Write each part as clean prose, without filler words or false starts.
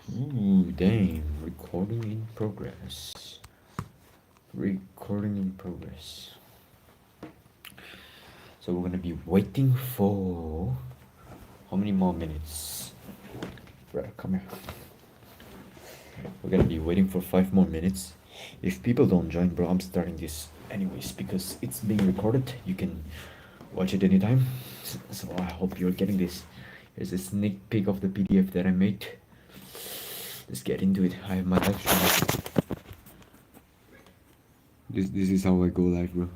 Ooh, damn. Recording in progress. Recording in progress. So we're gonna be waiting for how many more minutes? Right, come here. We're gonna be waiting for 5 more minutes. If people don't join, bro, I'm starting this anyways because it's being recorded. You can watch it anytime. So I hope you're getting this. Here's a sneak peek of the PDF that I made. Let's get into it. I have my live stream. This is how I go live, bro.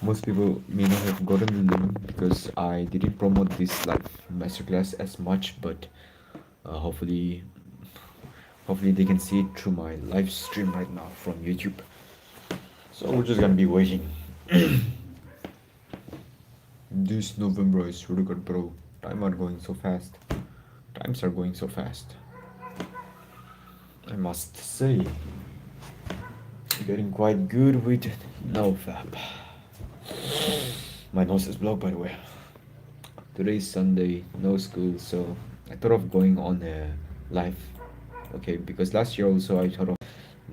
Most people may not have gotten the link because I didn't promote this live masterclass as much, but hopefully they can see it through my live stream right now from YouTube. So we're just gonna be waiting. This November is really good, bro. Time are going so fast. Times are going so fast. I must say, getting quite good with no fab. My nose is blocked, by the way. Today is Sunday, no school, so I thought of going on a live. Okay, because last year also I thought of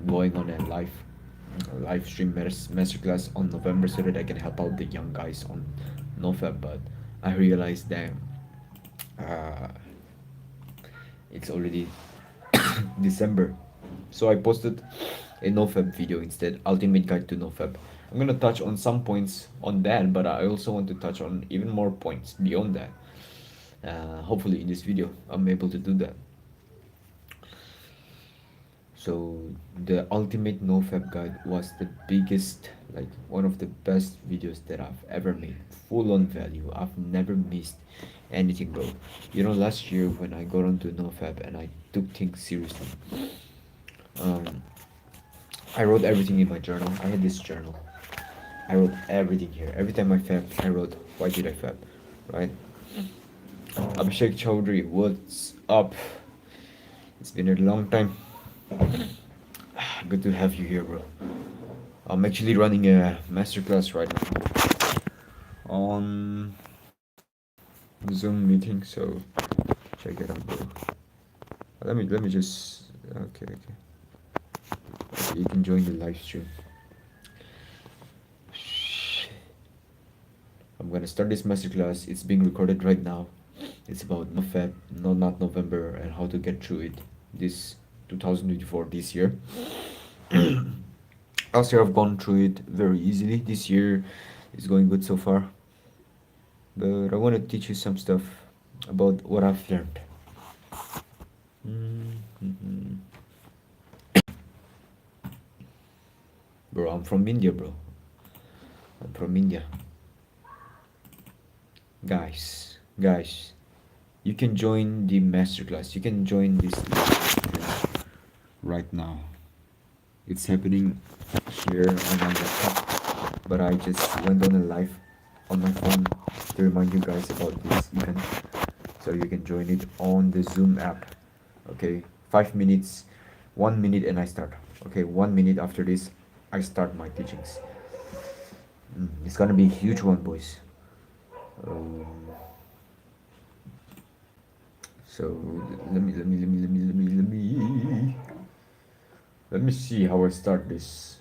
going on a live stream masterclass on November so that I can help out the young guys on NoFap, but I realized that uh, it's already December. So I posted a NoFap video instead, Ultimate Guide to NoFap. I'm gonna touch on some points on that, but I also want to touch on even more points beyond that. Hopefully in this video I'm able to do that. So the ultimate NoFap guide was the biggest, like one of the best videos that I've ever made. Full on value. I've never missed anything, bro. You know, last year when I got onto NoFap and I took things seriously, um, I wrote everything in my journal. I had this journal. I wrote everything here. Every time I fab, I wrote, why did I fab? Right? Abhishek Chaudhary, what's up? It's been a long time. Good to have you here, bro. I'm actually running a masterclass right now on Zoom meeting, so check it out, bro. Let me just okay. You can join the live stream. I'm gonna start this masterclass. It's being recorded right now. It's about no Feb, no not November, and how to get through it. This 2024 this year. Last year I've gone through it very easily. This year is going good so far. But I want to teach you some stuff about what I've learned. Mm-hmm. Bro, I'm from India, bro. I'm from India. Guys, you can join the masterclass. You can join this right now. It's happening here on my laptop, but I just went on a live on my phone to remind you guys about this event, so you can join it on the Zoom app. Okay, 5 minutes, 1 minute, and I start. Okay, 1 minute after this, I start my teachings. It's gonna be a huge one, boys. Um, so let me see how I start this.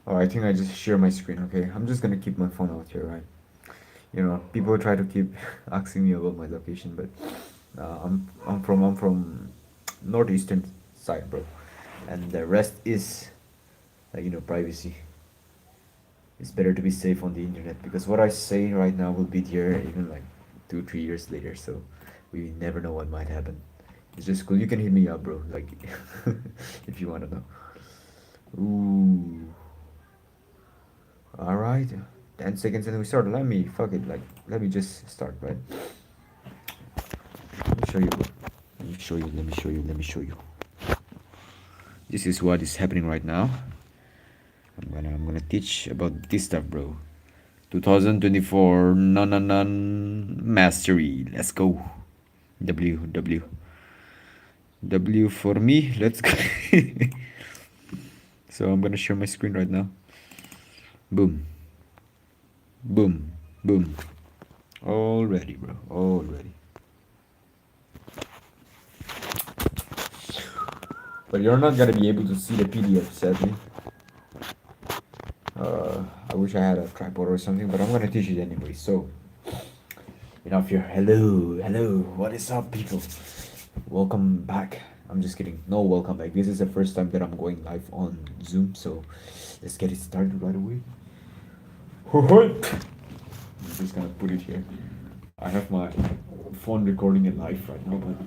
Oh, I think I just share my screen. Okay, I'm just gonna keep my phone out here, right? You know, people try to keep asking me about my location, but I'm from northeastern side, bro, and the rest is like, you know, privacy. It's better to be safe on the internet because what I say right now will be here even like 2 3 years later, so we never know what might happen. It's just cool. You can hit me up, bro, like if you want to know. Ooh, all right, 10 seconds and we start. Let me fuck it, like let me just start, right? Let me show you, bro. Let me show you. This is what is happening right now. I'm gonna teach about this stuff, bro. 2024 non mastery. Let's go. W for me. Let's go. So I'm gonna share my screen right now. Boom. Boom. Boom. Already, bro. Already. But you're not gonna be able to see the PDF, sadly. I wish I had a tripod or something, but I'm gonna teach it anyway. So, enough here. Hello, hello. What is up, people? Welcome back. I'm just kidding. No, welcome back. This is the first time that I'm going live on Zoom, so let's get it started right away. I'm just gonna put it here. I have my phone recording it live right now, but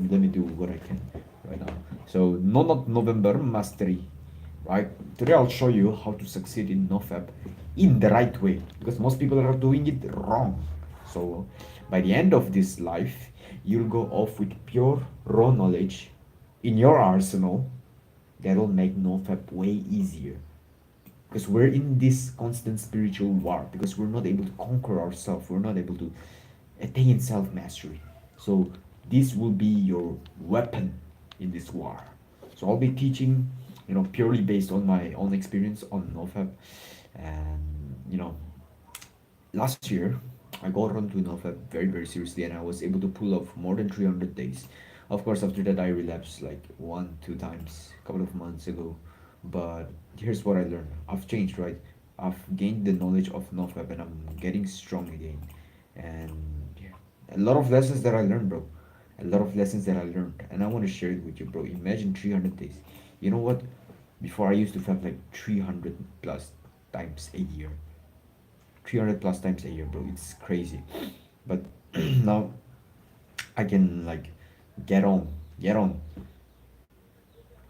let me do what I can right now. So, not November mastery, right? Today I'll show you how to succeed in NoFap in the right way, because most people are doing it wrong. So, by the end of this life, you'll go off with pure raw knowledge in your arsenal that'll make NoFap way easier, because we're in this constant spiritual war, because we're not able to conquer ourselves, we're not able to attain self-mastery. So this will be your weapon in this war. So I'll be teaching, purely based on my own experience on NoFap. And last year I got onto NoFap very very seriously, and I was able to pull off more than 300 days. Of course, after that I relapsed like 1 2 times a couple of months ago. But here's what I learned. I've changed, right? I've gained the knowledge of NoFap, and I'm getting strong again. And yeah, a lot of lessons that I learned, bro. A lot of lessons that I learned, and I want to share it with you, bro. Imagine 300 days. You know what? Before I used to fap like 300 plus times a year. 300 plus times a year, bro. It's crazy. But now I can like get on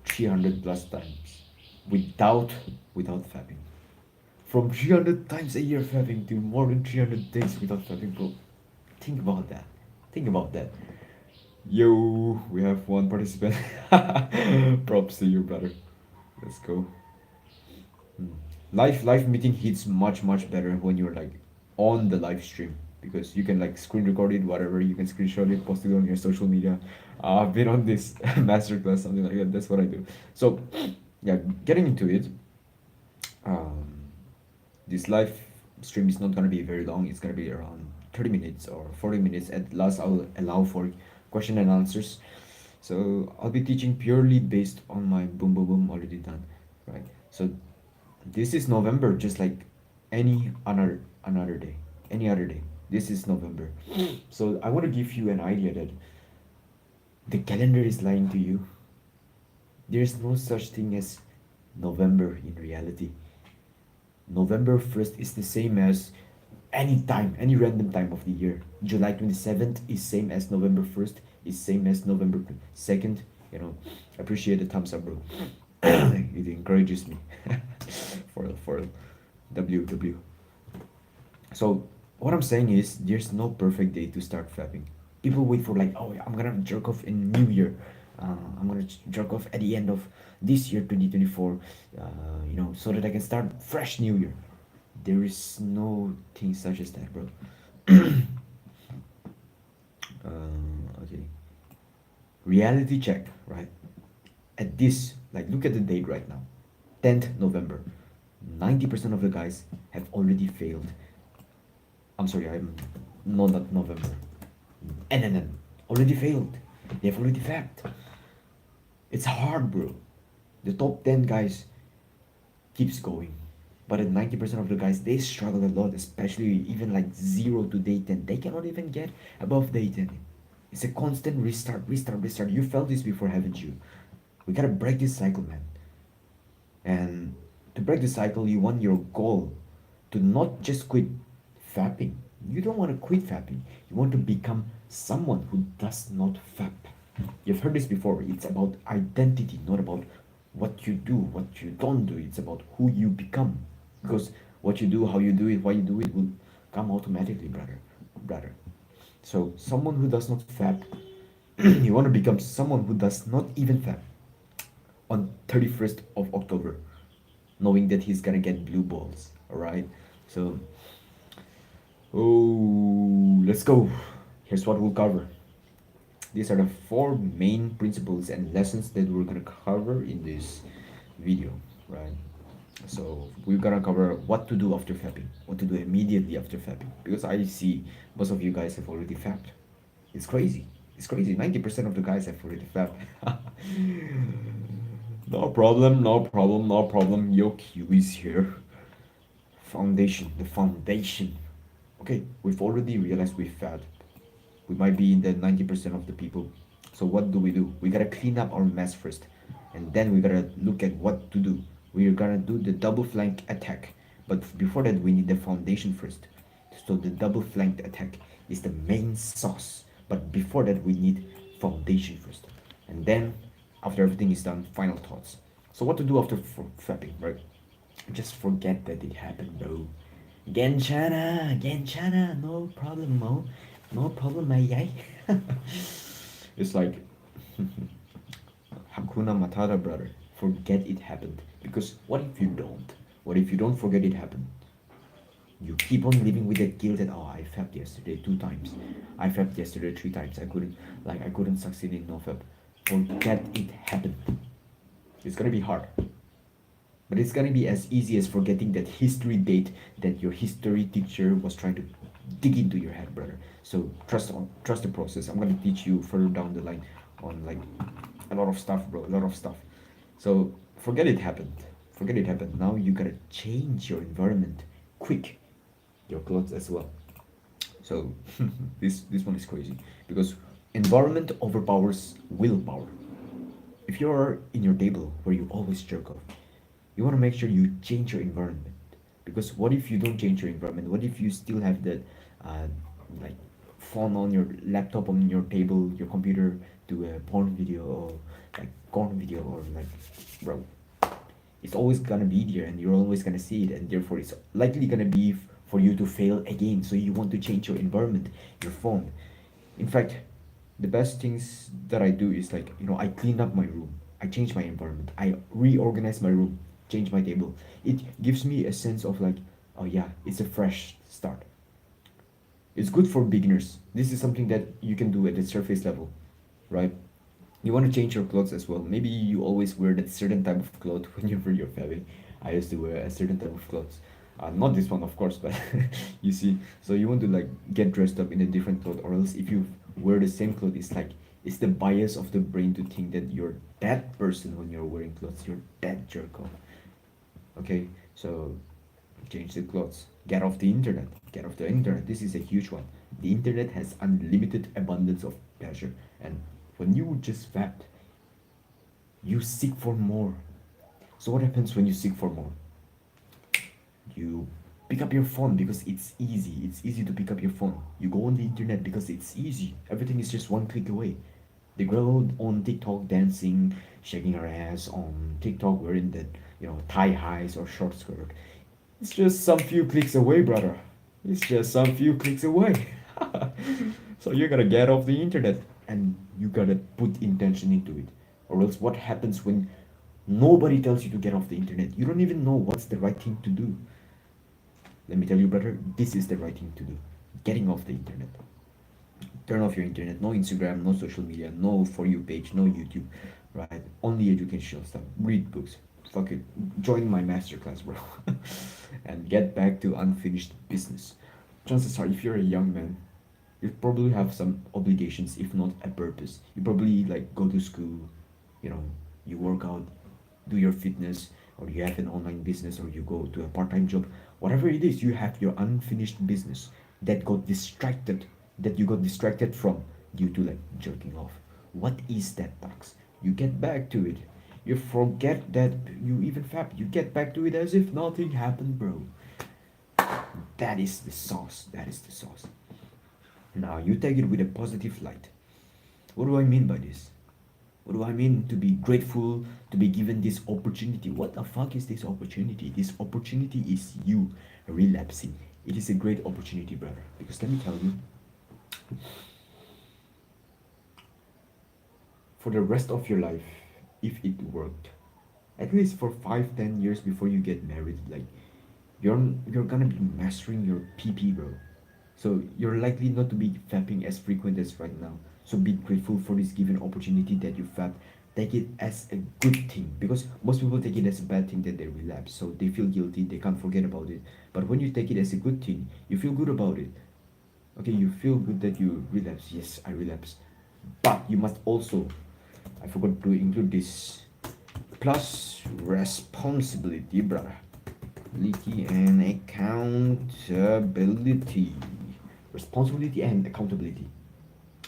300 plus times without without fapping. From 300 times a year fapping to more than 300 days without fapping, bro. Think about that. Think about that. Yo, we have one participant. Props to you, brother. Let's go. Hmm. Live meeting hits much better when you're like on the live stream, because you can like screen record it, whatever. You can screenshot it, post it on your social media. I've been on this masterclass, something like that. That's what I do. So, yeah, getting into it. Um, this live stream is not gonna be very long. It's gonna be around 30 minutes or 40 minutes at last. I'll allow for question and answers. So I'll be teaching purely based on my boom boom boom already done, right? So this is November, just like any another day, any other day. This is November. So I want to give you an idea that the calendar is lying to you. There's no such thing as November in reality. November 1st is the same as any time, any random time of the year. July 27th is same as November 1st, is same as November 2nd. Appreciate the thumbs up, bro. It encourages me for WW. So what I'm saying is there's no perfect day to start fapping. People wait for like, oh, I'm gonna jerk off in New Year. I'm gonna jerk off at the end of this year 2024. So that I can start fresh New Year. There is no thing such as that, bro. Okay. Reality check, right? At this, like, look at the date right now, 10th November. 90% of the guys have already failed. I'm sorry, I'm no, not November. NNN already failed. They've already fapped. It's hard, bro. The top 10 guys keeps going, but at 90% of the guys, they struggle a lot, especially even like 0 to day 10. They cannot even get above day 10. It's a constant restart. You felt this before, haven't you? We gotta break this cycle, man. And to break the cycle, you want your goal to not just quit fapping. You don't want to quit fapping. You want to become someone who does not fap. You've heard this before. It's about identity, not about what you do, what you don't do. It's about who you become. Because what you do, how you do it, why you do it will come automatically, brother. So someone who does not fap, you want to become someone who does not even fap on 31st of October, knowing that he's gonna get blue balls. All right. So, let's go. Here's what we'll cover. These are the 4 main principles and lessons that we're gonna cover in this video, right? So we're gonna cover what to do after fapping, what to do immediately after fapping, because I see most of you guys have already fapped. It's crazy. It's crazy. 90% of the guys have already fapped. No problem, no problem, no problem. Yo, Q is here. Foundation, the foundation. Okay, we've already realized we failed. We might be in the 90% of the people. So what do? We gotta clean up our mess first, and then we gotta look at what to do. We're gonna do the double flank attack, but before that we need the foundation first. So the double flank attack is the main sauce, but before that we need foundation first, and then after everything is done, final thoughts. So what to do after fapping, right? Just forget that it happened, bro. Genchana, Genchana, no problem, Mo. No problem, my guy. It's like Hakuna Matata, brother. Forget it happened. Because what if you don't? What if you don't forget it happened? You keep on living with that guilt that oh I fapped yesterday 2 times. I fapped yesterday 3 times. I couldn't succeed in no fap. Forget it happened. It's gonna be hard. But it's gonna be as easy as forgetting that history date that your history teacher was trying to dig into your head, brother. So trust the process. I'm gonna teach you further down the line on like a lot of stuff, bro. A lot of stuff. So forget it happened. Forget it happened. Now you gotta change your environment quick. Your clothes as well. So this one is crazy because environment overpowers willpower. If you're in your table where you always jerk off, you want to make sure you change your environment. Because what if you don't change your environment? What if you still have that uh, like phone on your laptop on your table, your computer to a porn video or like corn video or like bro, it's always gonna be there and you're always gonna see it and therefore it's likely gonna be for you to fail again. So you want to change your environment, your phone. In fact, the best things that I do is like I clean up my room, I change my environment, I reorganize my room, change my table. It gives me a sense of like, oh yeah, it's a fresh start. It's good for beginners. This is something that you can do at the surface level, right? You want to change your clothes as well. Maybe you always wear that certain type of clothes whenever you're traveling. I used to wear a certain type of clothes. Not this one, of course, but you see. So you want to like get dressed up in a different clothes, or else if you wear the same clothes, it's like it's the bias of the brain to think that you're that person when you're wearing clothes. You're that jerk off. Okay, so change the clothes. Get off the internet. Get off the internet. This is a huge one. The internet has unlimited abundance of pleasure, and when you just fact, you seek for more. So what happens when you seek for more? You pick up your phone because it's easy. It's easy to pick up your phone. You go on the internet because it's easy. Everything is just one click away. The girl on TikTok dancing, shaking her ass on TikTok wearing that, thigh highs or short skirt. It's just some few clicks away, brother. It's just some few clicks away. So you gotta get off the internet and you gotta put intention into it. Or else what happens when nobody tells you to get off the internet? You don't even know what's the right thing to do. Let me tell you, brother, this is the right thing to do. Getting off the internet. Turn off your internet. No Instagram, no social media, no For You page, no YouTube, right? Only educational stuff. Read books. Fuck it. Join my masterclass, bro. And get back to unfinished business. Chances are, if you're a young man, you probably have some obligations, if not a purpose. You probably like go to school, you know, you work out, do your fitness, or you have an online business, or you go to a part-time job. Whatever it is, you have your unfinished business that got distracted, that you got distracted from due to like jerking off. What is that task? You get back to it. You forget that you even fapped. You get back to it as if nothing happened, bro. That is the sauce. That is the sauce. Now you take it with a positive light. What do I mean by this? What do I mean to be grateful to be given this opportunity? What the fuck is this opportunity? This opportunity is you relapsing. It is a great opportunity, brother. Because let me tell you, for the rest of your life, if it worked, at least for 5, 10 years before you get married, like you're gonna be mastering your PP, bro. So you're likely not to be fapping as frequent as right now. So be grateful for this given opportunity that you fap. Take it as a good thing because most people take it as a bad thing that they relapse. So they feel guilty, they can't forget about it. But when you take it as a good thing, you feel good about it. Okay, you feel good that you relapse. Yes, I relapse. But you must also, I forgot to include this, plus responsibility, brother. Responsibility and accountability. Responsibility and accountability.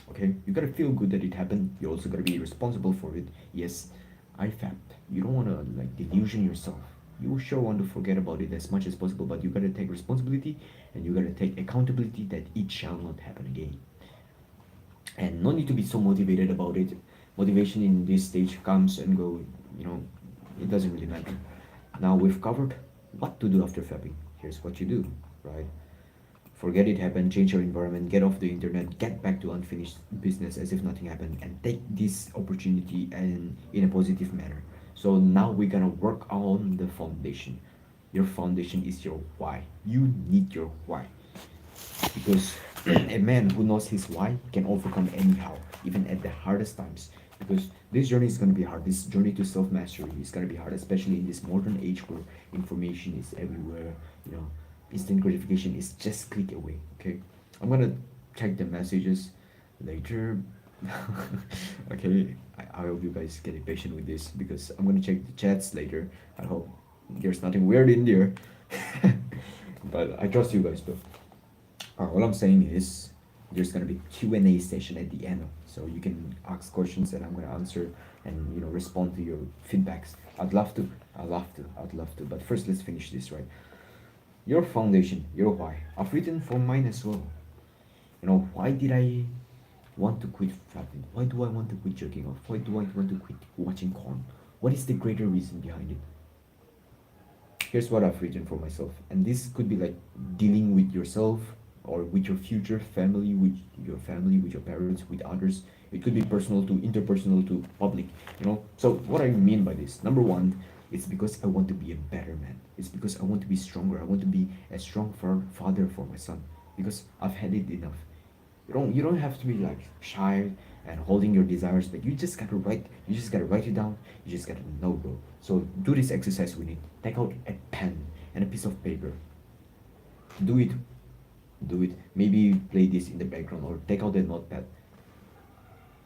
Okay, you gotta feel good that it happened. You also gotta be responsible for it. Yes, I fact. You don't wanna like delusion yourself. You sure want to forget about it as much as possible, but you gotta take responsibility and you gotta take accountability that it shall not happen again. And no need to be so motivated about it. Motivation in this stage comes and go. You know, it doesn't really matter. Now we've covered what to do after fapping. Here's what you do, right? Forget it happened, change your environment, get off the internet, get back to unfinished business as if nothing happened, and take this opportunity and in a positive manner. So now we're gonna work on the foundation. Your foundation is your why. You need your why. Because a man who knows his why can overcome anyhow, even at the hardest times. Because this journey is going to be hard. This journey to self mastery is going to be hard, especially in this modern age where information is everywhere. You know, instant gratification is just click away. Okay, I'm gonna check the messages later. Okay, I hope you guys get patient with this because I'm gonna check the chats later. I hope there's nothing weird in there. But I trust you guys, bro. All I'm saying is there's gonna be Q&A session at the end, so you can ask questions and I'm gonna answer and respond to your feedbacks. I'd love to. I'd love to. But first, let's finish this, right? Your foundation, your why. I've written for mine as well. Why did I want to quit flapping? Why do I want to quit jerking off? Why do I want to quit watching porn? What is the greater reason behind it? Here's what I've written for myself, and this could be like dealing with yourself or with your future family, with your parents, with others. It could be personal to interpersonal to public. So what I mean by this, number one, it's because I want to be a better man. It's because I want to be stronger. I want to be a strong father for my son because I've had it enough. You don't have to be like shy and holding your desires back. You just gotta write it down. You just gotta know, bro. So do this exercise with it. Take out a pen and a piece of paper. Do it. Do it. Maybe play this in the background or take out the notepad.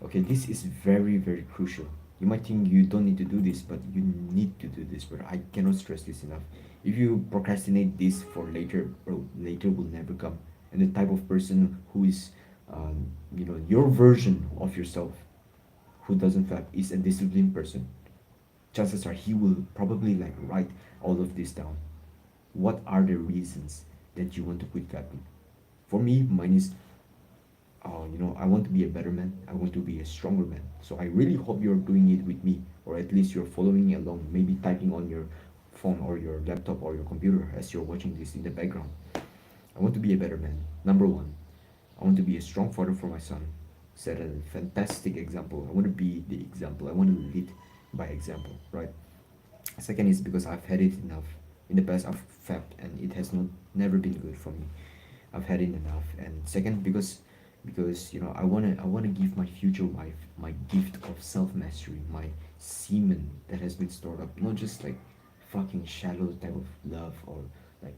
Okay, this is very, very crucial. You might think you don't need to do this, but you need to do this, bro. I cannot stress this enough. If you procrastinate this for later, bro, later will never come. And the type of person who is, your version of yourself, who doesn't fap, is a disciplined person. Chances are he will probably like write all of this down. What are the reasons that you want to quit fapping? For me, mine is I want to be a better man. I want to be a stronger man. So I really hope you're doing it with me, or at least you're following along, maybe typing on your phone or your laptop or your computer as you're watching this in the background. I want to be a better man. Number one, I want to be a strong father for my son. Set a fantastic example. I want to be the example. I want to lead by example, right? Second is because I've had it enough. In the past, I've fapped and it has never been good for me. I've had it enough. And second, because I wanna give my future wife my gift of self mastery, my semen that has been stored up, not just like fucking shallow type of love or like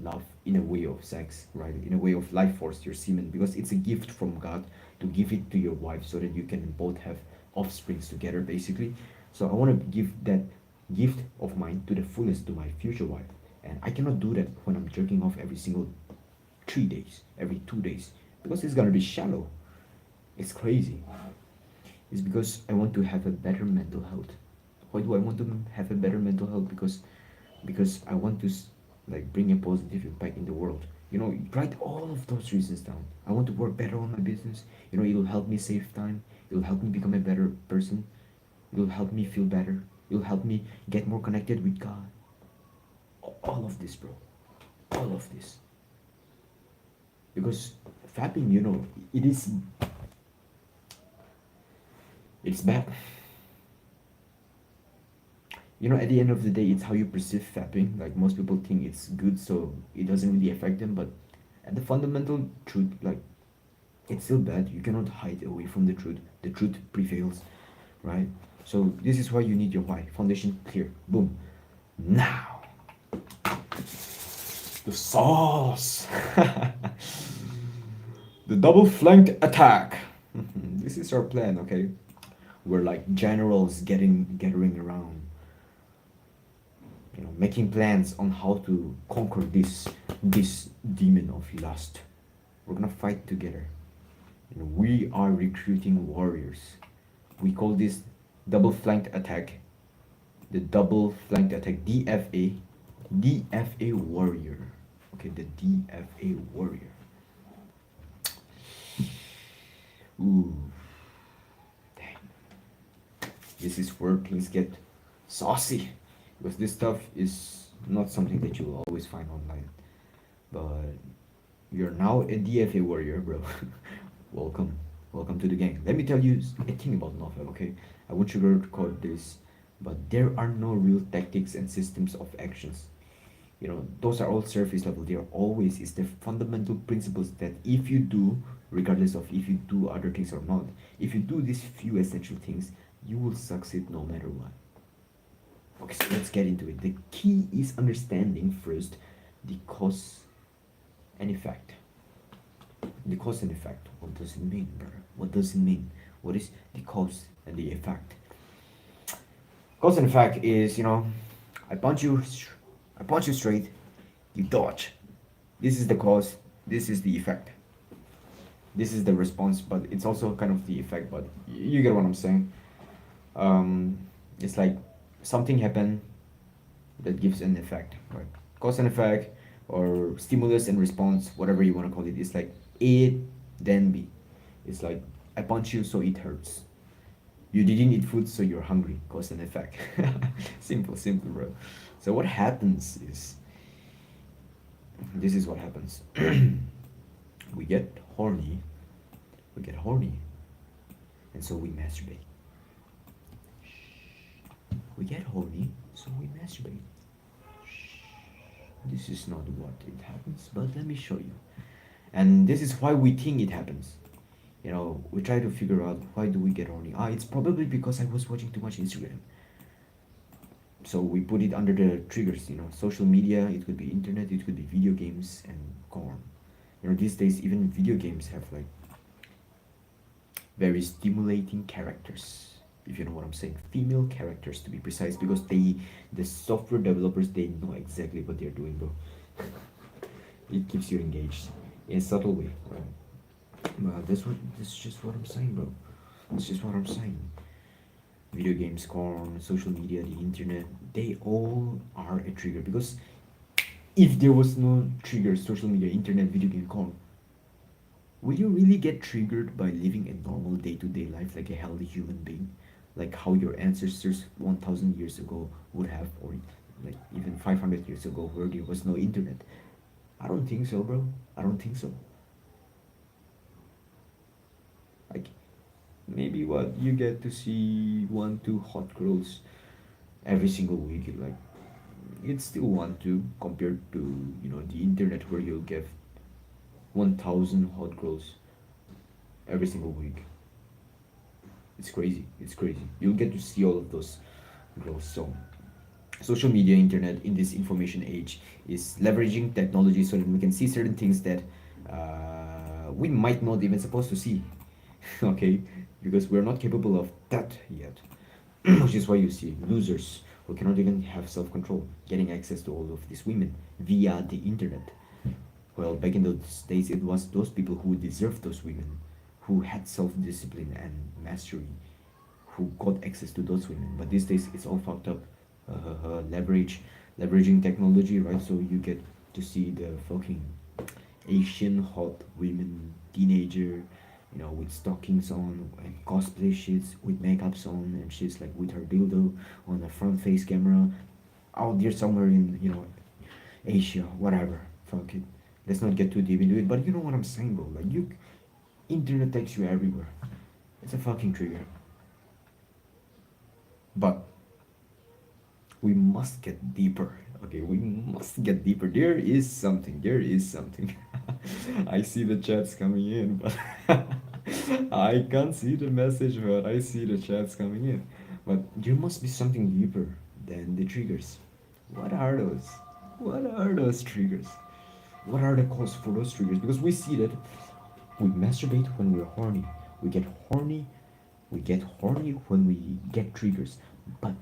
love in a way of sex, right? In a way of life force, your semen, because it's a gift from God to give it to your wife so that you can both have offsprings together, basically. So I want to give that gift of mine to the fullest to my future wife, and I cannot do that when I'm jerking off every single 3 days, every 2 days, because it's gonna be shallow. It's crazy. It's because I want to have a better mental health. Why do I want to have a better mental health? Because I want to like bring a positive impact in the world. Write all of those reasons down. I want to work better on my business. It'll help me save time. It'll help me become a better person. It'll help me feel better. It'll help me get more connected with God. All of this, bro. All of this. Because fapping, it's bad. At the end of the day, it's how you perceive fapping. Like most people think it's good, so it doesn't really affect them. But at the fundamental truth, like it's still bad. You cannot hide away from the truth. The truth prevails, right? So this is why you need your why. Foundation clear. Boom. Now the sauce. The double flanked attack. This is our plan, okay? We're like generals gathering around, making plans on how to conquer this demon of lust. We're gonna fight together. We are recruiting warriors. We call this double flanked attack. The double flanked attack, DFA warrior. Okay, the DFA warrior. Ooh, dang. This is where things get saucy, because this stuff is not something that you'll always find online. But you're now a DFA warrior, bro. Welcome, welcome to the gang. Let me tell you a thing about novel, okay? I won't sugarcoat this, but there are no real tactics and systems of actions. Those are all surface level. There always is the fundamental principles that if you do, regardless of if you do other things or not, if you do these few essential things, you will succeed no matter what. Okay, so let's get into it. The key is understanding first the cause and effect. The cause and effect. What does it mean, brother? What does it mean? What is the cause and the effect? Cause and effect is, I punch you, I punch you straight, you dodge. This is the cause. This is the effect. This is the response, but it's also kind of the effect. But you get what I'm saying. It's like something happened that gives an effect, right? Cause and effect, or stimulus and response, whatever you want to call it. It's like A, then B. It's like I punch you, so it hurts. You didn't eat food, so you're hungry. Cause and effect. Simple, bro. So what happens is, this is what happens. we get horny, we get horny, and so we masturbate. We get horny, so we masturbate. This is not what it happens, but let me show you. And this is why we think it happens. We try to figure out why do we get horny. It's probably because I was watching too much Instagram. So we put it under the triggers, social media, it could be internet, it could be video games and porn. These days even video games have like very stimulating characters, if you know what I'm saying. Female characters, to be precise, because the software developers, they know exactly what they're doing, bro. It keeps you engaged in a subtle way, right? Well, that's just what I'm saying, bro. That's just what I'm saying. Video games, porn, social media, the internet, they all are a trigger. Because if there was no trigger, social media, internet, video game, porn, will you really get triggered by living a normal day-to-day life like a healthy human being? Like how your ancestors 1000 years ago would have, or like even 500 years ago, where there was no internet? I don't think so, bro. I don't think so. Like, maybe what you get to see 1 2 hot girls every single week, like it's still 1 2 compared to the internet, where you'll get 1000 hot girls every single week. It's crazy. It's crazy. You'll get to see all of those girls. So social media, internet, in this information age, is leveraging technology so that we can see certain things that we might not even supposed to see. Okay, because we're not capable of that yet. Which is why you see losers who cannot even have self-control getting access to all of these women via the internet. Well, back in those days, it was those people who deserved those women, who had self-discipline and mastery, who got access to those women. But these days, it's all fucked up. Leveraging technology, right? So you get to see the fucking Asian hot women, teenager, with stockings on and cosplay shits, with makeups on and shits, like with her dildo on a front face camera, out there somewhere in Asia, whatever. Fuck it. Let's not get too deep into it, but you know what I'm saying, bro. Like internet takes you everywhere. It's a fucking trigger. But we must get deeper. Okay, we must get deeper. There is something. There is something. I see the chats coming in, but I can't see the message, but I see the chats coming in. But there must be something deeper than the triggers. What are those? What are those triggers? What are the cause for those triggers? Because we see that we masturbate when we're horny. We get horny. We get horny when we get triggers. But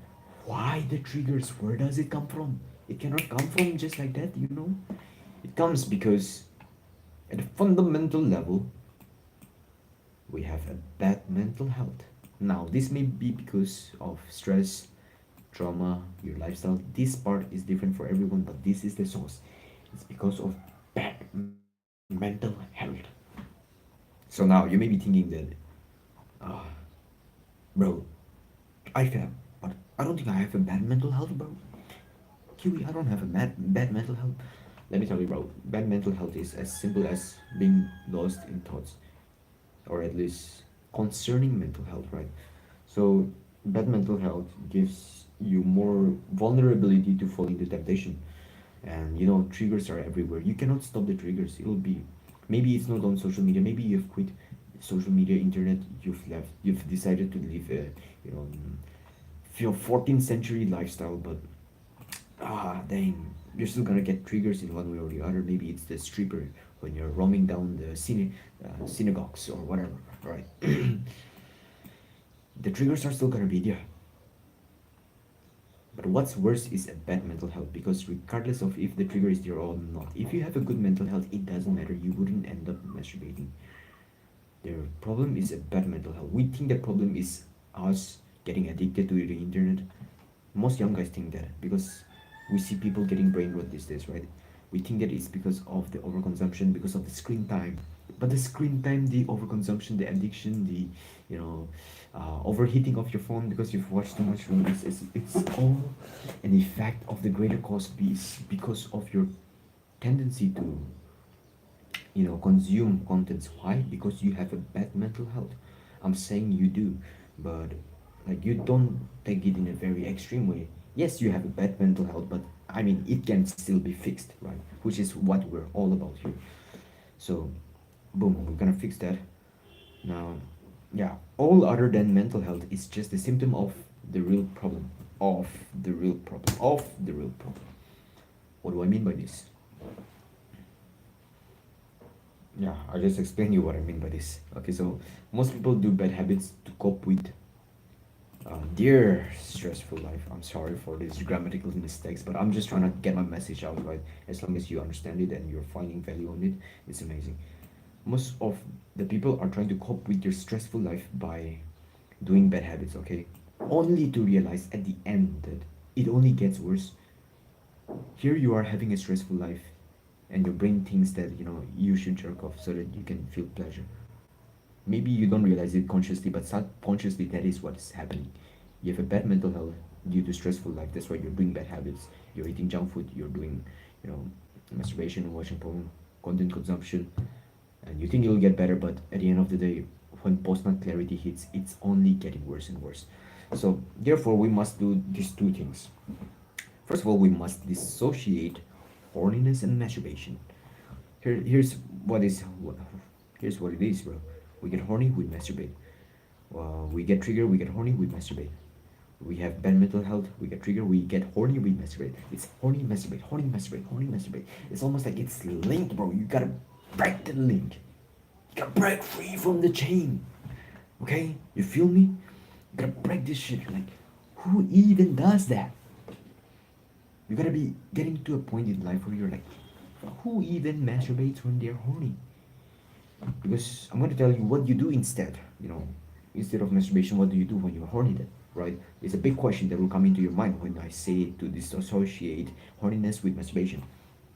why the triggers? Where does it come from? It cannot come from just like that, you know? It comes because at a fundamental level, we have a bad mental health. Now, this may be because of stress, trauma, your lifestyle. This part is different for everyone, but this is the source. It's because of bad mental health. So now you may be thinking that, ah, bro, I feel, but I don't think I have a bad mental health, bro. Kiwi, I don't have a bad mental health. Let me tell you, bro, bad mental health is as simple as being lost in thoughts, or at least concerning mental health, right? So, bad mental health gives you more vulnerability to fall into temptation. And you know, triggers are everywhere. You cannot stop the triggers. It'll be, maybe it's not on social media, maybe you've quit social media, internet, you've decided to live a, you know, 14th century lifestyle, but dang, you're still gonna get triggers in one way or the other. Maybe it's the stripper when you're roaming down the synagogues or whatever, right? The triggers are still gonna be there. But what's worse is a bad mental health, because regardless of if the trigger is there or not, if you have a good mental health, it doesn't matter. You wouldn't end up masturbating. The problem is a bad mental health. We think the problem is us getting addicted to the internet. Most young guys think that because we see people getting brain rot these days, right? We think that it's because of the overconsumption, because of the screen time. But the screen time, the overconsumption, the addiction, the, you know, overheating of your phone because you've watched too much movies, it's all an effect of the greater cause is because of your tendency to, you know, consume contents. Why? Because you have a bad mental health. I'm saying you do, but like you don't take it in a very extreme way. Yes, you have a bad mental health, but I mean it can still be fixed, right? Which is what we're all about here. So boom, we're gonna fix that now. Yeah, all other than mental health is just a symptom of the real problem, of the real problem, of the real problem. What do I mean by this? Yeah, I'll just explain you what I mean by this. Okay, so most people do bad habits to cope with their stressful life. I'm sorry for these grammatical mistakes, but I'm just trying to get my message out, right? As long as you understand it and you're finding value on it, it's amazing. Most of the people are trying to cope with their stressful life by doing bad habits, okay? Only to realize at the end that it only gets worse. Here you are having a stressful life, and your brain thinks that, you know, you should jerk off so that you can feel pleasure. Maybe you don't realize it consciously, but subconsciously that is what is happening. You have a bad mental health due to stressful life. That's why you're doing bad habits. You're eating junk food. You're doing, you know, masturbation, watching porn, content consumption, and you think you'll get better, but at the end of the day, when post-nut clarity hits, it's only getting worse and worse. So therefore, we must do these two things. First of all, we must dissociate horniness and masturbation. Here's what is here's what it is, bro. We get horny, we masturbate. We get triggered, we get horny, we masturbate. We have bad mental health, we get triggered, we get horny, we masturbate. It's horny, masturbate, horny, masturbate, horny, masturbate. It's almost like it's linked, bro. You gotta break the link. You gotta break free from the chain. Okay? You feel me? You gotta break this shit. Like, who even does that? You gotta be getting to a point in life where you're like, who even masturbates when they're horny? Because I'm going to tell you what you do instead. You know, instead of masturbation, what do you do when you're horny then? Right? It's a big question that will come into your mind when I say to disassociate horniness with masturbation.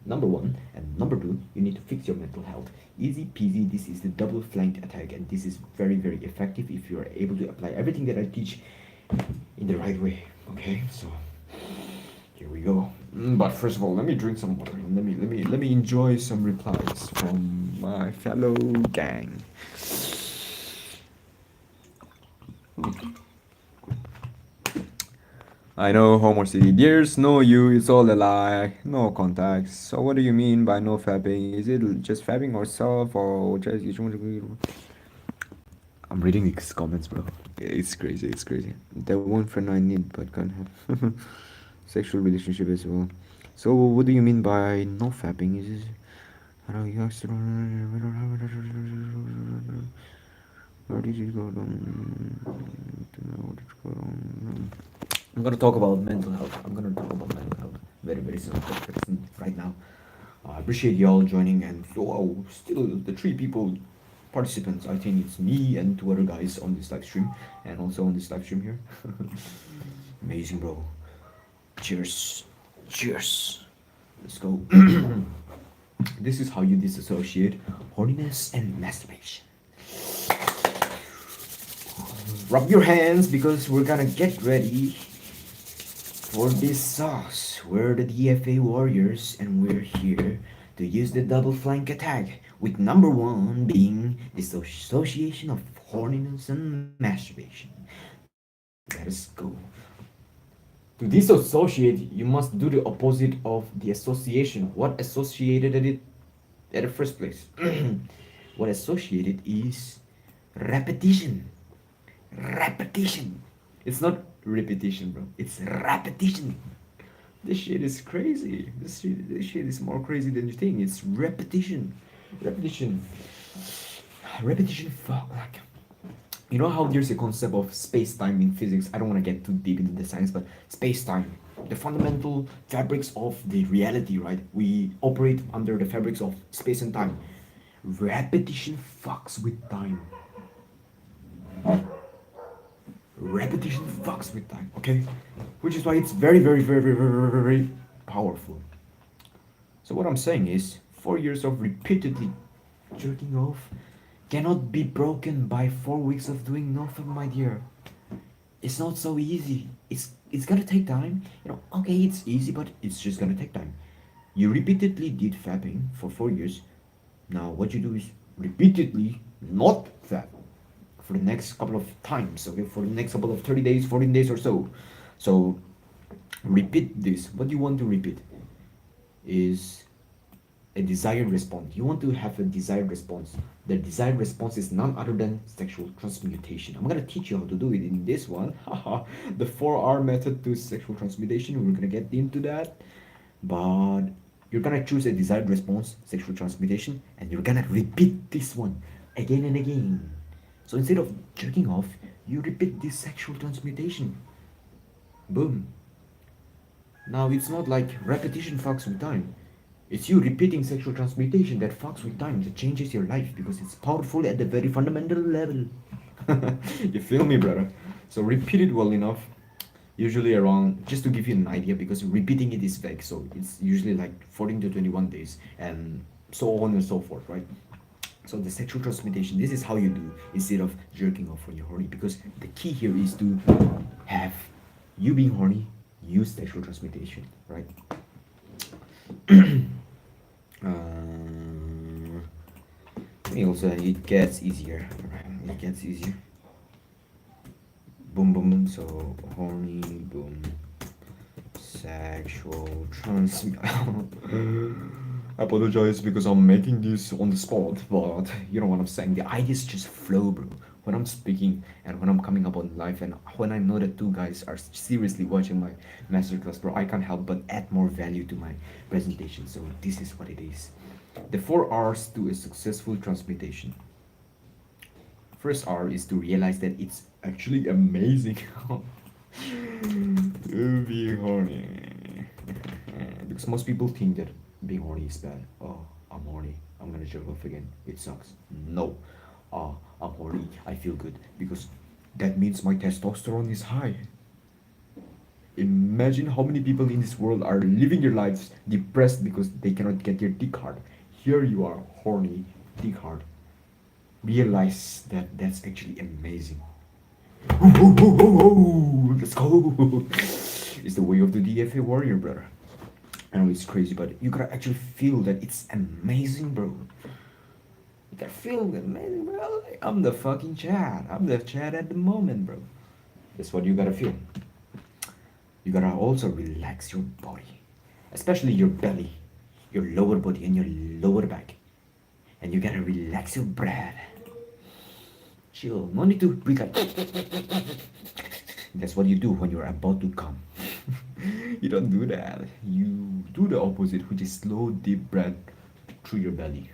Number one, and number two, you need to fix your mental health. Easy peasy, this is the double flanked attack, and this is very, very effective if you are able to apply everything that I teach in the right way. Okay, so here we go. But first of all, let me drink some water. Let me enjoy some replies from my fellow gang. I know Homer City. There's no you, it's all a lie. No contacts. So what do you mean by no fapping? Is it just fapping or self or just I'm reading these comments, bro. It's crazy, it's crazy. The one friend I need but can't have. Sexual relationship as well. So what do you mean by no fapping? Is this, I don't know, What is it going on? What is going on? I'm gonna talk about mental health. I'm gonna talk about mental health very, very soon, very soon, right now. I appreciate y'all joining, and so still the three people participants. I think it's me and two other guys on this live stream, and also on this live stream here. Amazing, bro. Cheers, cheers. Let's go. This is how you disassociate horniness and masturbation. Rub your hands because we're gonna get ready for this sauce. We're the DFA warriors and we're here to use the double flank attack, with number one being dissociation of horniness and masturbation. Let us go. To dissociate, you must do the opposite of the association. What associated it at the first place? What associated is repetition. Repetition. It's not repetition, bro. It's repetition. This shit is crazy. This shit is more crazy than you think. It's repetition. Repetition. Repetition. Fuck. Like, you know how there's a concept of space-time in physics? I don't want to get too deep into the science, but space-time, the fundamental fabrics of the reality, right? We operate under the fabrics of space and time. Repetition fucks with time. Repetition fucks with time, okay? Which is why it's very, very, very, very, very, very, very powerful. So what I'm saying is, 4 years of repeatedly jerking off cannot be broken by 4 weeks of doing nothing, my dear. It's not so easy. It's gonna take time. You know, okay, it's easy, but it's just gonna take time. You repeatedly did fapping for 4 years. Now what you do is repeatedly not fap for the next couple of times, okay, for the next couple of 30 days, 14 days or so. So repeat this. What you want to repeat is a desired response. You want to have a desired response. The desired response is none other than sexual transmutation. I'm gonna teach you how to do it in this one. The 4R method to sexual transmutation. We're gonna get into that. But you're gonna choose a desired response, sexual transmutation, and you're gonna repeat this one again and again. So instead of jerking off, you repeat this sexual transmutation. Boom. Now it's not like repetition fucks with time. It's you repeating sexual transmutation that fucks with time, that changes your life because it's powerful at the very fundamental level. You feel me, brother? So repeat it well enough. Usually around, just to give you an idea, because repeating it is vague, so it's usually like 14 to 21 days and so on and so forth, right? So the sexual transmutation, this is how you do instead of jerking off when you're horny, because the key here is to have you being horny, use sexual transmutation, right? Also, it gets easier, right? It gets easier. Boom, boom, boom. So horny, boom. Sexual transmutation. I apologize because I'm making this on the spot, but you know what I'm saying. The ideas just flow, bro. When I'm speaking and when I'm coming up on live, and when I know that two guys are seriously watching my masterclass, bro, I can't help but add more value to my presentation. So this is what it is. The 4 R's to a successful transmutation. First R is to realize that it's actually amazing to be horny. Because most people think that being horny is bad. Oh, I'm horny. I'm gonna jerk off again. It sucks. No. I'm horny. I feel good because that means my testosterone is high. Imagine how many people in this world are living their lives depressed because they cannot get their dick hard. Here you are, horny, dick hard. Realize that that's actually amazing. Let's go. It's the way of the DFA warrior, brother. I know it's crazy, but you gotta actually feel that it's amazing, bro. You gotta feel amazing, bro. Like, I'm the fucking Chad. I'm the Chad at the moment, bro. That's what you gotta feel. You gotta also relax your body, especially your belly, your lower body, and your lower back. And you gotta relax your breath. Chill. No need to breathe like. That's what you do when you're about to come. You don't do that. You do the opposite, which is slow, deep breath through your belly.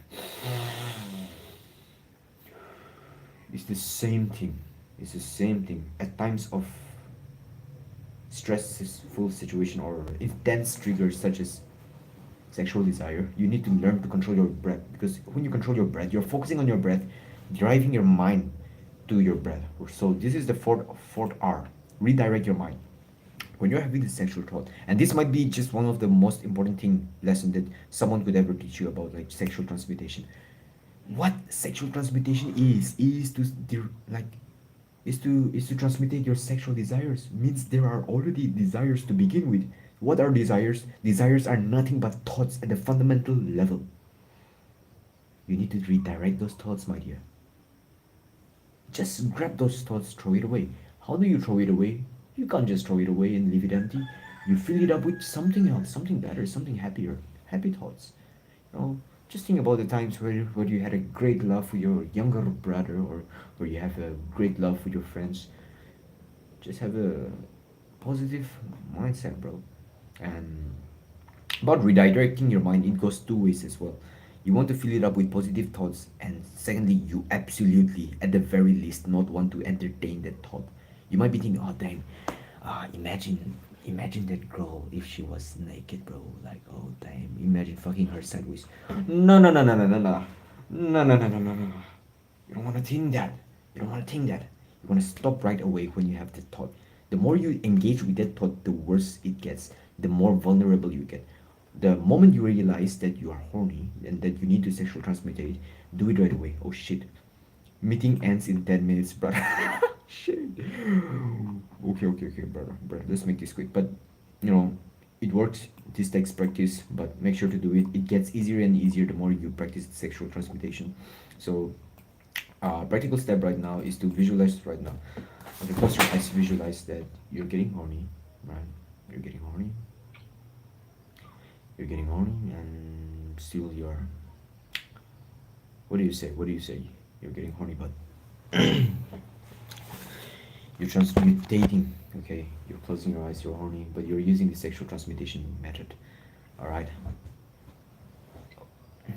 It's the same thing. It's the same thing. At times of stressful situation or intense triggers such as sexual desire, you need to learn to control your breath, because when you control your breath, you're focusing on your breath, driving your mind to your breath. So this is the fourth R. Redirect your mind. When you're having the sexual thought, and this might be just one of the most important thing lesson that someone could ever teach you about like sexual transmutation. What sexual transmutation is to like is to transmutate your sexual desires. Means there are already desires to begin with. What are desires? Desires are nothing but thoughts at the fundamental level. You need to redirect those thoughts, my dear. Just grab those thoughts, throw it away. How do you throw it away? You can't just throw it away and leave it empty. You fill it up with something else, something better, something happier. Happy thoughts. You know, just think about the times where you had a great love for your younger brother, or where you have a great love for your friends. Just have a positive mindset, bro. And about redirecting your mind, it goes two ways as well. You want to fill it up with positive thoughts, and secondly, you absolutely, at the very least, not want to entertain that thought. You might be thinking, oh damn, imagine that girl if she was naked, bro. Like, oh damn, imagine fucking her sideways. No, no, no, no, no, no, no, no, no, no, no, no, no. You don't want to think that. You don't want to think that. You want to stop right away when you have the thought. The more you engage with that thought, the worse it gets. The more vulnerable you get. The moment you realize that you are horny and that you need to sexual transmutate, do it right away. Oh shit. Meeting ends in 10 minutes, brother. Shit. Okay, brother. Let's make this quick. But, you know, it works. This takes practice, but make sure to do it. It gets easier and easier the more you practice sexual transmutation. So, practical step right now is to visualize right now. Okay, close your eyes, visualize that you're getting horny, right? You're getting horny. You're getting horny, and still you're. What do you say? What do you say? You're getting horny, but you're transmutating. Okay, you're closing your eyes. You're horny, but you're using the sexual transmutation method. All right.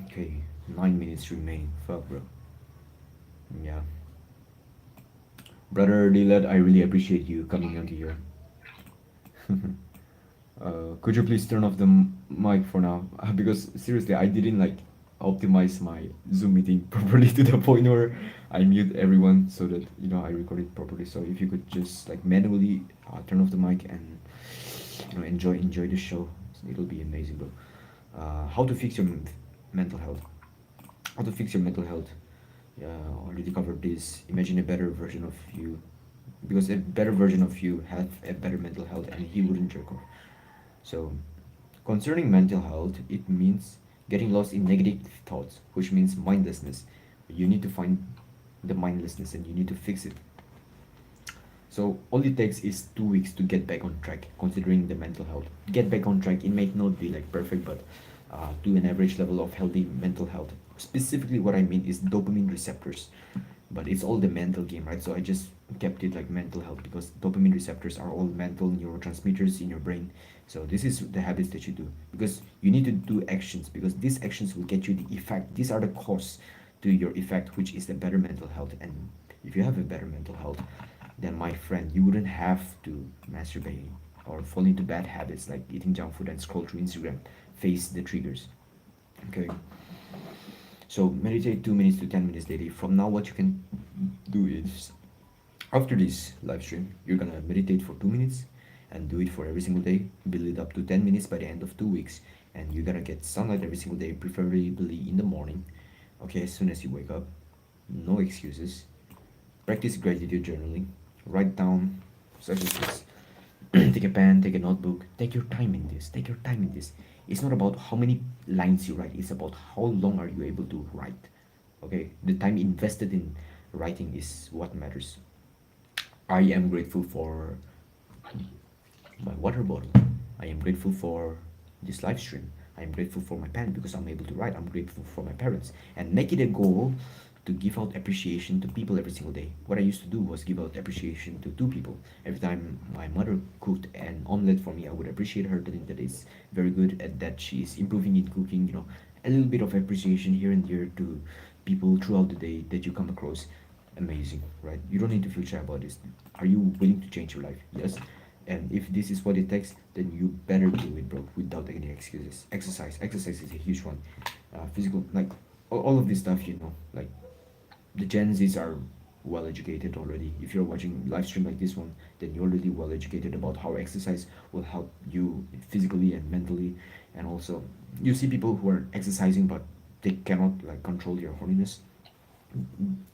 Okay, 9 minutes remaining. Fuck, bro. Yeah. Brother Dillard, I really appreciate you coming onto here. Could you please turn off the mic for now? Because seriously, I didn't like optimize my Zoom meeting properly to the point where I mute everyone so that I record it properly. So if you could just like manually turn off the mic and enjoy the show, it'll be amazing, bro. How to fix your mental health? How to fix your mental health? Yeah, already covered this. Imagine a better version of you, because a better version of you have a better mental health, and he wouldn't jerk off. So, concerning mental health, it means getting lost in negative thoughts, which means mindlessness. You need to find the mindlessness and you need to fix it. So, all it takes is 2 weeks to get back on track, considering the mental health. Get back on track, it may not be like perfect, but to an average level of healthy mental health. Specifically, what I mean is dopamine receptors, but it's all the mental game, right? So I just kept it like mental health because dopamine receptors are all mental neurotransmitters in your brain. So this is the habits that you do, because you need to do actions, because these actions will get you the effect. These are the cause to your effect, which is the better mental health. And if you have a better mental health, then my friend, you wouldn't have to masturbate or fall into bad habits like eating junk food and scroll through Instagram. Face the triggers. Okay. So meditate 2 minutes to 10 minutes daily. From now, what you can do is, after this live stream, you're gonna meditate for 2 minutes and do it for every single day. Build it up to 10 minutes by the end of 2 weeks, and you gotta get sunlight every single day, preferably in the morning. Okay, as soon as you wake up, no excuses. Practice gratitude journaling. Write down such as this. Take a pen, take a notebook, take your time in this. Take your time in this. It's not about how many lines you write, it's about how long are you able to write. Okay, the time invested in writing is what matters. I am grateful for my water bottle. I am grateful for this live stream. I am grateful for my pen because I'm able to write. I'm grateful for my parents. And make it a goal to give out appreciation to people every single day. What I used to do was give out appreciation to two people. Every time my mother cooked an omelette for me, I would appreciate her, telling that is very good and that she is improving in cooking. A little bit of appreciation here and there to people throughout the day that you come across. amazing, right? You don't need to feel shy about this. Are you willing to change your life? Yes. And if this is what it takes, then you better do it, bro, without any excuses. Exercise is a huge one. Physical, like all of this stuff, like the Gen Zs are well educated already. If you're watching live stream like this one, then you're already well educated about how exercise will help you physically and mentally. And also, you see people who are exercising but they cannot like control their horniness.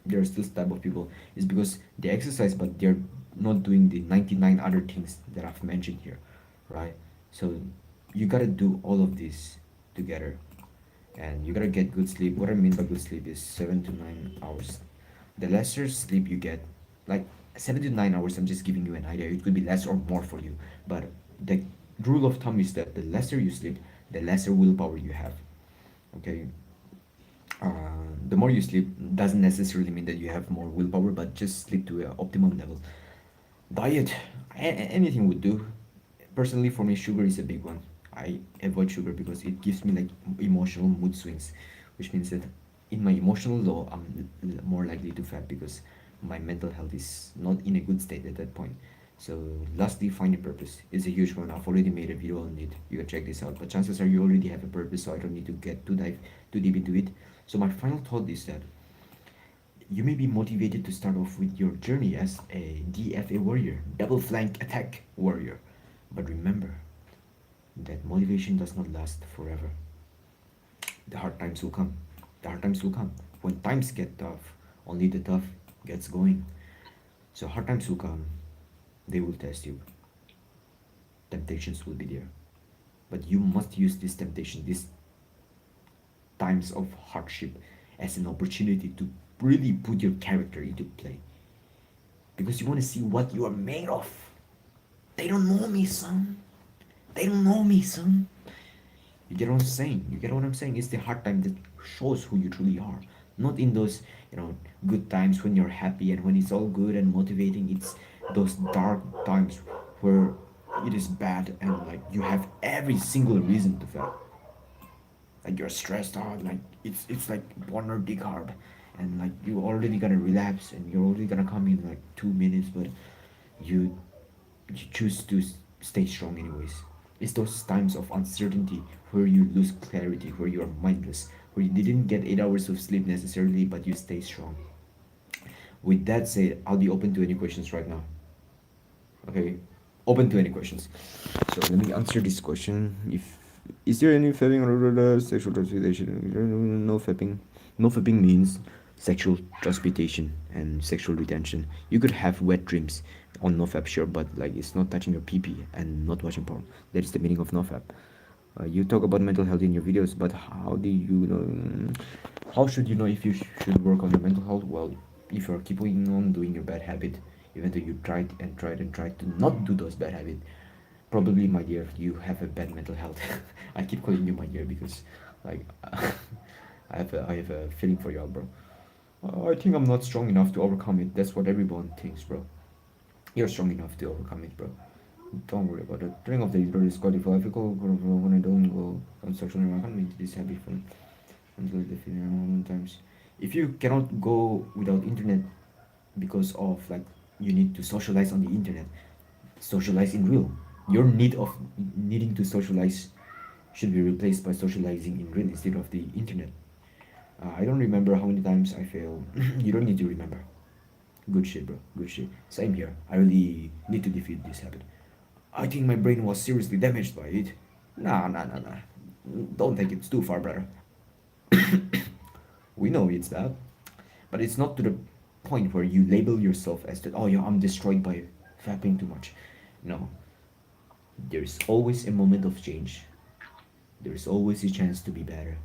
There's this type of people is because they exercise but they're not doing the 99 other things that I've mentioned here, right? So you gotta do all of this together, and you gotta get good sleep. What I mean by good sleep is 7 to 9 hours. The lesser sleep you get, like 7 to 9 hours, I'm just giving you an idea. It could be less or more for you, but the rule of thumb is that the lesser you sleep, the lesser willpower you have. Okay, the more you sleep doesn't necessarily mean that you have more willpower, but just sleep to an optimum level. Diet, anything would do. Personally, for me, sugar is a big one. I avoid sugar because it gives me like emotional mood swings, which means that in my emotional low, I'm more likely to fat because my mental health is not in a good state at that point. So, lastly, find a purpose. It's a huge one. I've already made a video on it. You can check this out. But chances are you already have a purpose, so I don't need to get too deep into it. So, my final thought is that you may be motivated to start off with your journey as a DFA warrior, double flank attack warrior. But remember that motivation does not last forever. The hard times will come. The hard times will come. When times get tough, only the tough gets going. So hard times will come. They will test you. Temptations will be there. But you must use this temptation, these times of hardship, as an opportunity to really put your character into play. Because you want to see what you are made of. They don't know me, son. They don't know me, son. You get what I'm saying? You get what I'm saying? It's the hard time that shows who you truly are. Not in those, good times when you're happy and when it's all good and motivating. It's those dark times where it is bad and like you have every single reason to fail. Like you're stressed out, like it's like Warner Dick hard, and like you already gonna relapse and you're already gonna come in like 2 minutes, but you you choose to stay strong anyways. It's those times of uncertainty where you lose clarity, where you are mindless, where you didn't get 8 hours of sleep necessarily, but you stay strong. With that said, I'll be open to any questions right now. Okay, open to any questions. So let me answer this question. If is there any fapping or sexual transportation? No fapping. No fapping means sexual transportation and sexual retention. You could have wet dreams on nofap, sure, but like it's not touching your pee and not watching porn. That is the meaning of nofap. You talk about mental health in your videos, but how do you know? How should you know if you should work on your mental health? Well, if you're keeping on doing your bad habit, even though you tried and tried and tried to not do those bad habits, probably, my dear, you have a bad mental health. I keep calling you my dear because, like, I have a feeling for you, bro. I think I'm not strong enough to overcome it. That's what everyone thinks, bro. You're strong enough to overcome it, bro. Don't worry about it. Turning off the internet is quite difficult when I don't go on social media. I can't make this habit from until the feeling times. If you cannot go without internet because of like you need to socialize on the internet, socialize in real. Your need of needing to socialize should be replaced by socializing in real instead of the internet. I don't remember how many times I failed. You don't need to remember. Good shit, bro. Good shit. Same here. I really need to defeat this habit. I think my brain was seriously damaged by it. Nah, nah, nah, nah. Don't take it too far, brother. We know it's bad, but it's not to the point where you label yourself as that. Oh yeah, I'm destroyed by fapping too much. No, there is always a moment of change. There is always a chance to be better.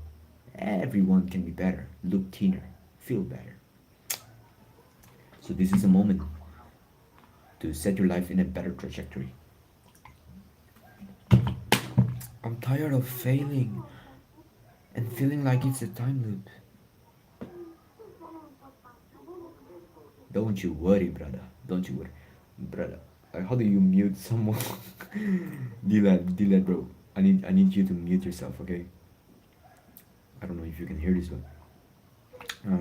Everyone can be better, look thinner, feel better. So this is a moment to set your life in a better trajectory. I'm tired of failing and feeling like it's a time loop. Don't you worry, brother. Don't you worry, brother. How do you mute someone? Deal that, bro. I need you to mute yourself, okay? I don't know if you can hear this one.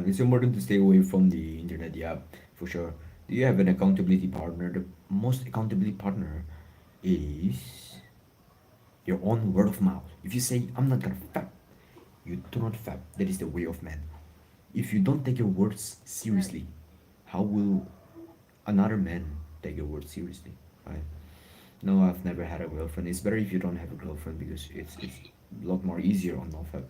It's important to stay away from the internet, yeah, for sure. Do you have an accountability partner? The most accountability partner is your own word of mouth. If you say, I'm not gonna fap, you do not fap. That is the way of man. If you don't take your words seriously, how will another man take your words seriously? Right? No, I've never had a girlfriend. It's better if you don't have a girlfriend because it's a lot more easier on NoFap,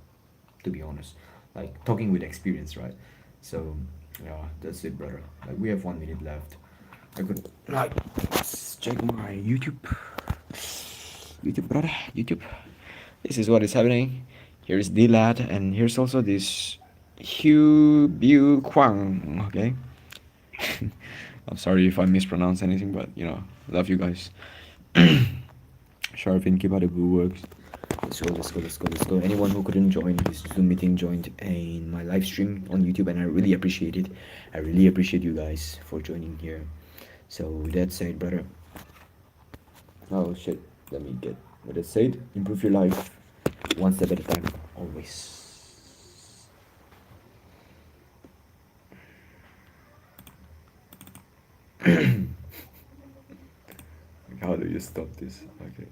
to be honest. Like talking with experience, right? So yeah, that's it, brother. Like we have 1 minute left. I could like let's check my YouTube, brother. YouTube. This is what is happening. Here's D lad, and here's also this Hugh Bu Kwang. Okay. I'm sorry if I mispronounce anything, but love you guys. Sharvin, keep up the good work. Let's go, let's go, let's go, let's go. Anyone who couldn't join this Zoom meeting joined in my live stream on YouTube, and I really appreciate it. I really appreciate you guys for joining here. So, with that said, brother. Oh shit, let me get with that said. Improve your life one step at a time, always. How do you stop this? Okay.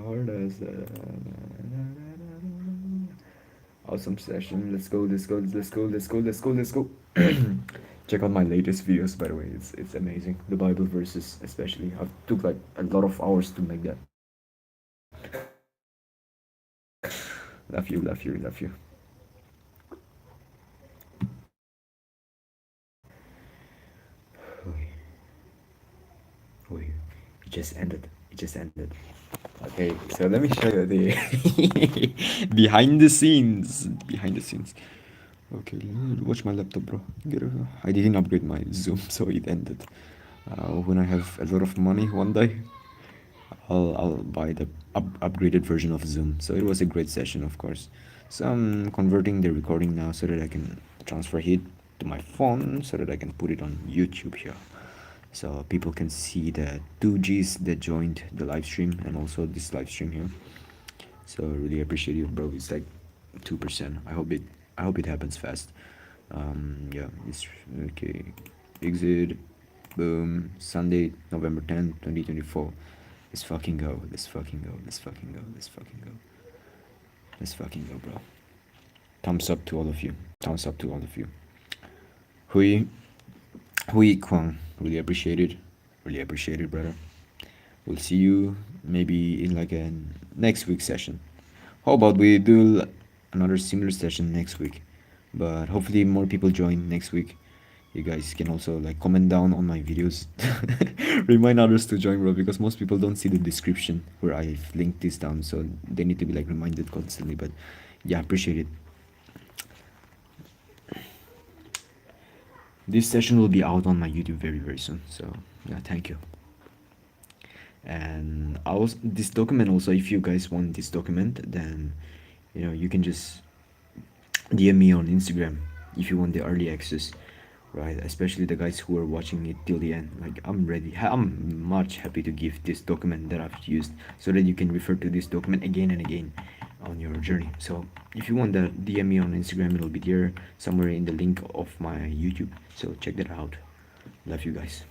Hold us. Awesome session. Let's go. Let's go. Let's go. Let's go. Let's go. Let's go. Check out my latest videos, by the way. It's amazing. The Bible verses, especially. I took like a lot of hours to make that. Love you. Love you. Love you. Wait, it just ended. It just ended. Okay, so let me show you the behind the scenes. Behind the scenes. Okay, watch my laptop, bro. I didn't upgrade my Zoom, so it ended. When I have a lot of money one day, I'll buy the upgraded version of Zoom. So it was a great session, of course. So I'm converting the recording now so that I can transfer it to my phone so that I can put it on YouTube here. So people can see the 2Gs that joined the live stream and also this live stream here. So really appreciate you, bro. It's like 2%. I hope it happens fast. Yeah, it's okay. Exit. Boom. Sunday, November 10th, 2024. Let's fucking go. Let's fucking go. Let's fucking go. Let's fucking go. Let's fucking go, bro. Thumbs up to all of you. Thumbs up to all of you. Hui. Hui Kwang. Really appreciate it. Really appreciate it, brother. We'll see you maybe in like a next week session. How about we do another similar session next week? But hopefully more people join next week. You guys can also like comment down on my videos. Remind others to join, bro, because most people don't see the description where I've linked this down, so they need to be like reminded constantly. But yeah, appreciate it. This session will be out on my YouTube very very soon. So yeah, thank you. And also this document also, if you guys want this document, then you can just DM me on Instagram if you want the early access, right? Especially the guys who are watching it till the end. Like I'm much happy to give this document that I've used so that you can refer to this document again and again on your journey. So if you want that, DM me on Instagram. It'll be there somewhere in the link of my YouTube. So check that out. Love you guys.